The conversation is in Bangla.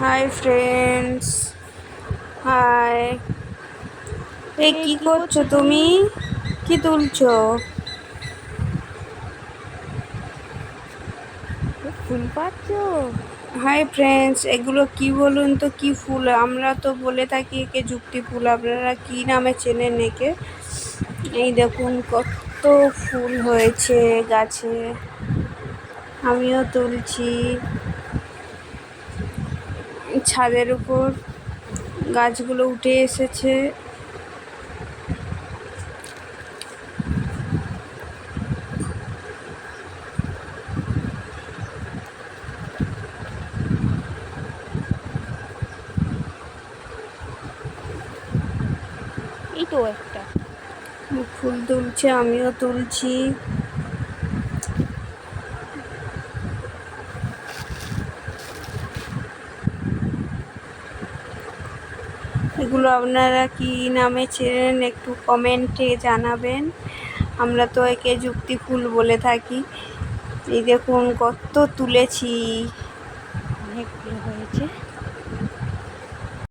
Hi friends, high. এই কি করছো তুমি? কি তুলছো? ফুল পাচ্ছো? হাই ফ্রেন্ডস, এগুলো কি বলুন তো? কি ফুল? আমরা তো বলে থাকি একে যুক্তি ফুল, আপনারা কি নামে চেনেন একে? এই দেখুন কত ফুল হয়েছে গাছে, আমিও তুলছি ছাদের উপর। গাছগুলো উঠে এসেছে। এই তো একটা। ফুল তুলছে, আমিও তুলছি। এগুলো আপনারা কি নামে চেনেন একটু কমেন্টে জানাবেন। আমরা তো একে যুক্তি ফুল বলে থাকি। এই দেখুন কত তুলেছি। অনেকগুলো হয়েছে।